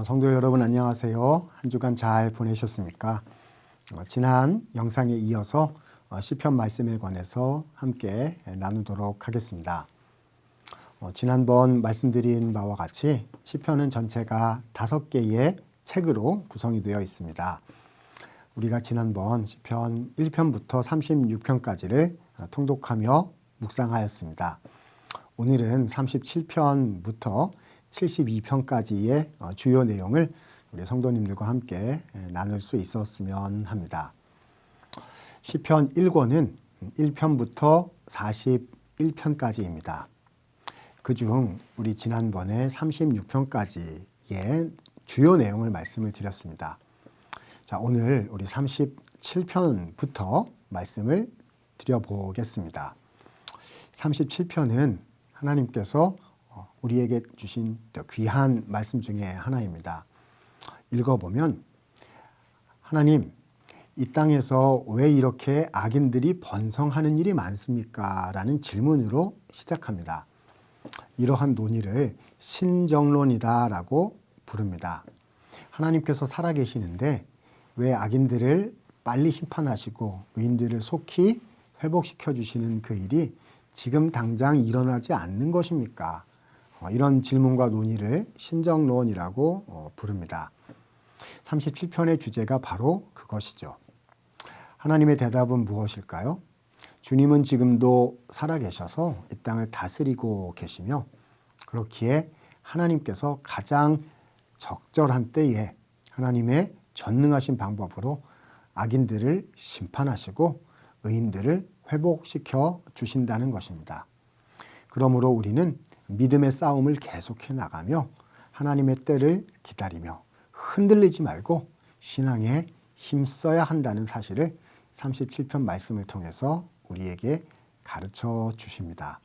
성도 여러분 안녕하세요. 한 주간 잘 보내셨습니까? 지난 영상에 이어서 시편 말씀에 관해서 함께 나누도록 하겠습니다. 지난번 말씀드린 바와 같이 시편은 전체가 5개의 책으로 구성이 되어 있습니다. 우리가 지난번 시편 1편부터 36편까지를 통독하며 묵상하였습니다. 오늘은 37편부터 72편까지의 주요 내용을 우리 성도님들과 함께 나눌 수 있었으면 합니다. 시편 1권은 1편부터 41편까지입니다. 그중 우리 지난번에 36편까지의 주요 내용을 말씀을 드렸습니다. 자, 오늘 우리 37편부터 말씀을 드려보겠습니다. 37편은 하나님께서 우리에게 주신 귀한 말씀 중에 하나입니다. 읽어보면 하나님, 이 땅에서 왜 이렇게 악인들이 번성하는 일이 많습니까? 라는 질문으로 시작합니다. 이러한 논의를 신정론이다 라고 부릅니다. 하나님께서 살아계시는데 왜 악인들을 빨리 심판하시고 의인들을 속히 회복시켜 주시는 그 일이 지금 당장 일어나지 않는 것입니까? 이런 질문과 논의를 신정론이라고 부릅니다. 37편의 주제가 바로 그것이죠. 하나님의 대답은 무엇일까요? 주님은 지금도 살아계셔서 이 땅을 다스리고 계시며 그렇기에 하나님께서 가장 적절한 때에 하나님의 전능하신 방법으로 악인들을 심판하시고 의인들을 회복시켜 주신다는 것입니다. 그러므로 우리는 믿음의 싸움을 계속해 나가며 하나님의 때를 기다리며 흔들리지 말고 신앙에 힘써야 한다는 사실을 37편 말씀을 통해서 우리에게 가르쳐 주십니다.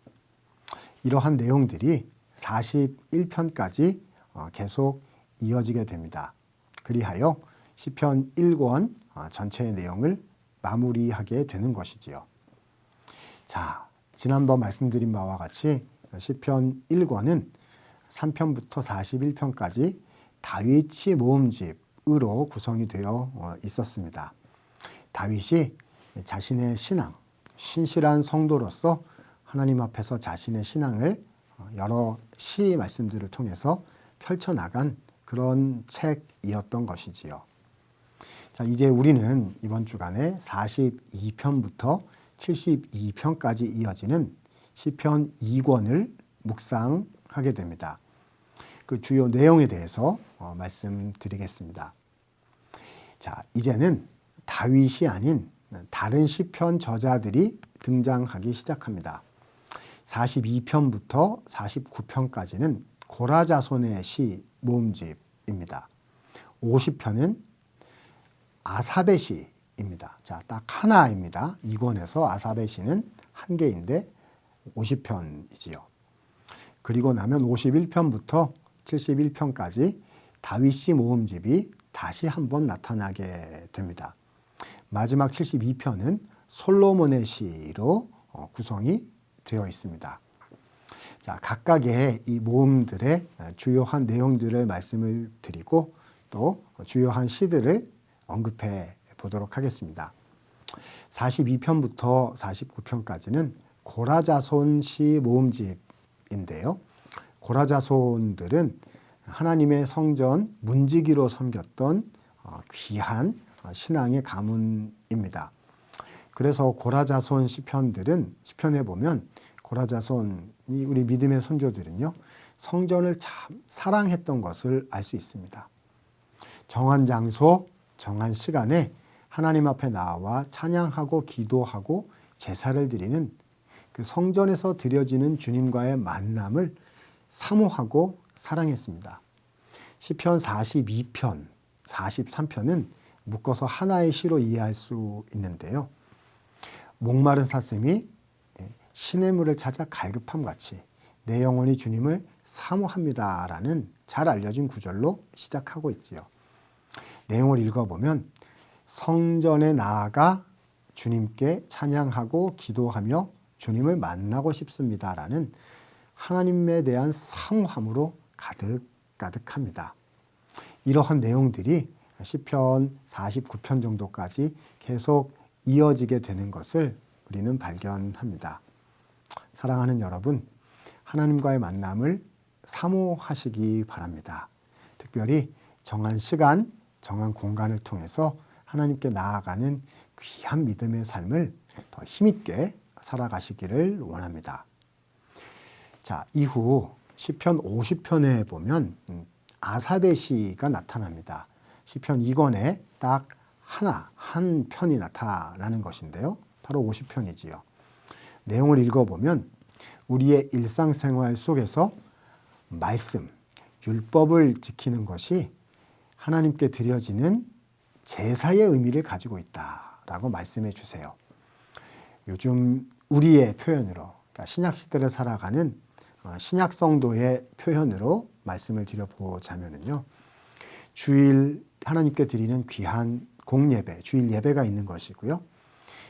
이러한 내용들이 41편까지 계속 이어지게 됩니다. 그리하여 시편 1권 전체의 내용을 마무리하게 되는 것이지요. 자, 지난번 말씀드린 바와 같이 시편 1권은 3편부터 41편까지 다윗이 모음집으로 구성이 되어 있었습니다. 다윗이 자신의 신앙, 신실한 성도로서 하나님 앞에서 자신의 신앙을 여러 시 말씀들을 통해서 펼쳐나간 그런 책이었던 것이지요. 자, 이제 우리는 이번 주간에 42편부터 72편까지 이어지는 시편 2권을 묵상하게 됩니다. 그 주요 내용에 대해서 말씀드리겠습니다. 자, 이제는 다윗이 아닌 다른 시편 저자들이 등장하기 시작합니다. 42편부터 49편까지는 고라자손의 시 모음집입니다. 50편은 아삽의 시입니다. 자, 딱 하나입니다. 2권에서 아삽의 시는 한 개인데 50편이지요. 그리고 나면 51편부터 71편까지 다윗시 모음집이 다시 한번 나타나게 됩니다. 마지막 72편은 솔로몬의 시로 구성이 되어 있습니다. 자, 각각의 이 모음들의 주요한 내용들을 말씀을 드리고 또 주요한 시들을 언급해 보도록 하겠습니다. 42편부터 49편까지는 고라자손 시 모음집인데요. 고라자손들은 하나님의 성전 문지기로 섬겼던 귀한 신앙의 가문입니다. 그래서 고라자손 시편들은 시편에 보면 고라자손이 우리 믿음의 선조들은요 성전을 참 사랑했던 것을 알 수 있습니다. 정한 장소, 정한 시간에 하나님 앞에 나와 찬양하고 기도하고 제사를 드리는 그 성전에서 드려지는 주님과의 만남을 사모하고 사랑했습니다. 시편 42편, 43편은 묶어서 하나의 시로 이해할 수 있는데요. 목마른 사슴이 시냇물을 찾아 갈급함 같이 내 영혼이 주님을 사모합니다라는 잘 알려진 구절로 시작하고 있지요. 내용을 읽어보면 성전에 나아가 주님께 찬양하고 기도하며 주님을 만나고 싶습니다라는 하나님에 대한 사모함으로 가득합니다. 이러한 내용들이 시편 49편 정도까지 계속 이어지게 되는 것을 우리는 발견합니다. 사랑하는 여러분, 하나님과의 만남을 사모하시기 바랍니다. 특별히 정한 시간, 정한 공간을 통해서 하나님께 나아가는 귀한 믿음의 삶을 더 힘있게 살아가시기를 원합니다. 자, 이후 시편 50편에 보면 아삽의 시가 나타납니다. 시편 2권에 딱 한 편이 나타나는 것인데요. 바로 50편이지요. 내용을 읽어보면 우리의 일상생활 속에서 말씀, 율법을 지키는 것이 하나님께 드려지는 제사의 의미를 가지고 있다라고 말씀해 주세요. 요즘 우리의 표현으로, 그러니까 신약시대를 살아가는 신약 성도의 표현으로 말씀을 드려보자면요. 주일 하나님께 드리는 귀한 공예배, 주일 예배가 있는 것이고요.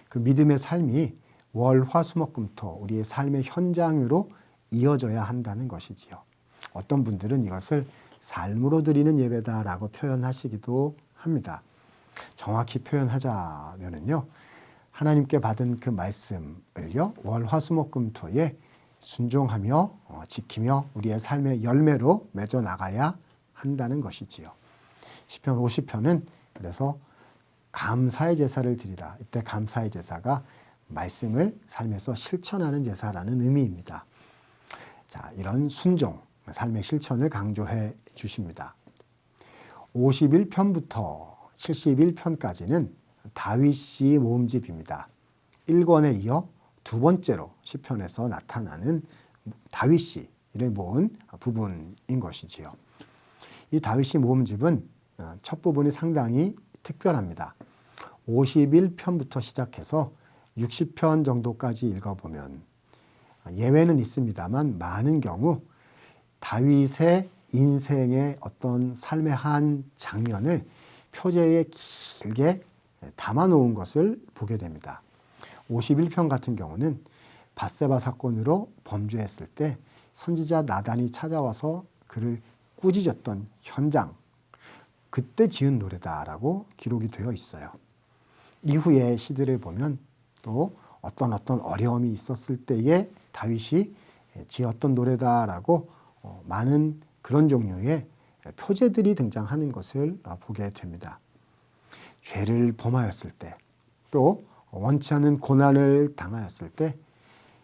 그 믿음의 삶이 월, 화, 수, 목, 금, 토 우리의 삶의 현장으로 이어져야 한다는 것이지요. 어떤 분들은 이것을 삶으로 드리는 예배다라고 표현하시기도 합니다. 정확히 표현하자면요. 하나님께 받은 그 말씀을요. 월, 화, 수, 목, 금, 토에 순종하며 지키며 우리의 삶의 열매로 맺어 나가야 한다는 것이지요. 시편 50편은 그래서 감사의 제사를 드리라. 이때 감사의 제사가 말씀을 삶에서 실천하는 제사라는 의미입니다. 자, 이런 순종, 삶의 실천을 강조해 주십니다. 51편부터 71편까지는 다윗시 모음집입니다. 1권에 이어 두 번째로 시편에서 나타나는 다윗시를 모은 부분인 것이지요. 이 다윗시 모음집은 첫 부분이 상당히 특별합니다. 51편부터 시작해서 60편 정도까지 읽어보면 예외는 있습니다만 많은 경우 다윗의 인생의 어떤 삶의 한 장면을 표제에 길게 담아놓은 것을 보게 됩니다. 51편 같은 경우는 밧세바 사건으로 범죄했을 때 선지자 나단이 찾아와서 그를 꾸짖었던 현장, 그때 지은 노래다라고 기록이 되어 있어요. 이후의 시들을 보면 또 어떤 어려움이 있었을 때에 다윗이 지었던 노래다라고 많은 그런 종류의 표제들이 등장하는 것을 보게 됩니다. 죄를 범하였을 때, 또 원치 않는 고난을 당하였을 때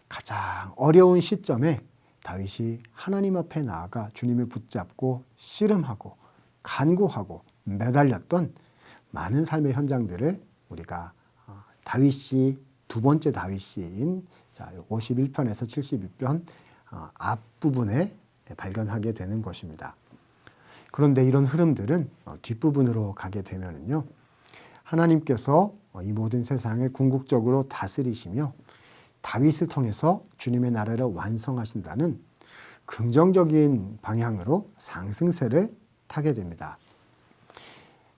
가장 어려운 시점에 다윗이 하나님 앞에 나아가 주님을 붙잡고 씨름하고 간구하고 매달렸던 많은 삶의 현장들을 우리가 다윗시, 두 번째 다윗시인 51편에서 71편 앞부분에 발견하게 되는 것입니다. 그런데 이런 흐름들은 뒷부분으로 가게 되면요. 하나님께서 이 모든 세상을 궁극적으로 다스리시며 다윗을 통해서 주님의 나라를 완성하신다는 긍정적인 방향으로 상승세를 타게 됩니다.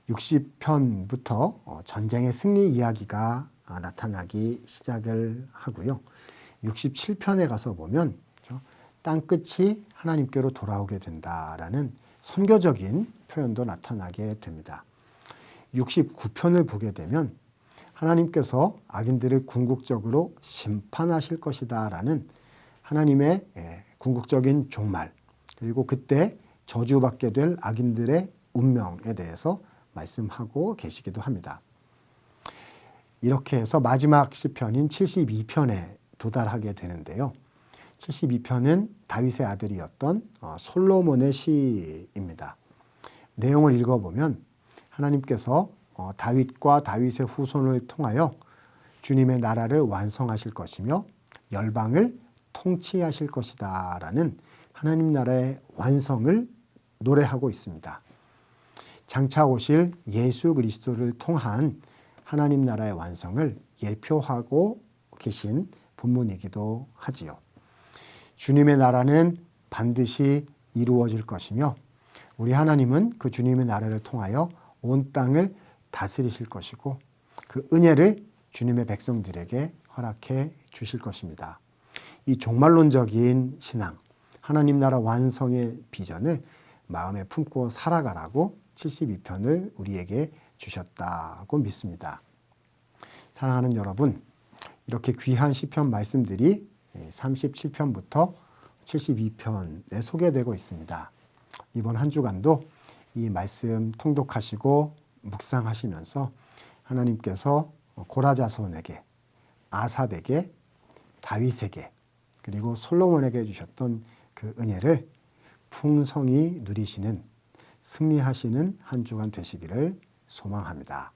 60편부터 전쟁의 승리 이야기가 나타나기 시작을 하고요. 67편에 가서 보면 땅끝이 하나님께로 돌아오게 된다라는 선교적인 표현도 나타나게 됩니다. 69편을 보게 되면 하나님께서 악인들을 궁극적으로 심판하실 것이다라는 하나님의 궁극적인 종말, 그리고 그때 저주받게 될 악인들의 운명에 대해서 말씀하고 계시기도 합니다. 이렇게 해서 마지막 시편인 72편에 도달하게 되는데요. 72편은 다윗의 아들이었던 솔로몬의 시입니다. 내용을 읽어보면 하나님께서 다윗과 다윗의 후손을 통하여 주님의 나라를 완성하실 것이며 열방을 통치하실 것이다 라는 하나님 나라의 완성을 노래하고 있습니다. 장차 오실 예수 그리스도를 통한 하나님 나라의 완성을 예표하고 계신 본문이기도 하지요. 주님의 나라는 반드시 이루어질 것이며 우리 하나님은 그 주님의 나라를 통하여 온 땅을 다스리실 것이고 그 은혜를 주님의 백성들에게 허락해 주실 것입니다. 이 종말론적인 신앙, 하나님 나라 완성의 비전을 마음에 품고 살아가라고 72편을 우리에게 주셨다고 믿습니다. 사랑하는 여러분, 이렇게 귀한 시편 말씀들이 37편부터 72편에 소개되고 있습니다. 이번 한 주간도 이 말씀 통독하시고 묵상하시면서 하나님께서 고라 자손에게, 아삽에게, 다윗에게, 그리고 솔로몬에게 주셨던 그 은혜를 풍성히 누리시는, 승리하시는 한 주간 되시기를 소망합니다.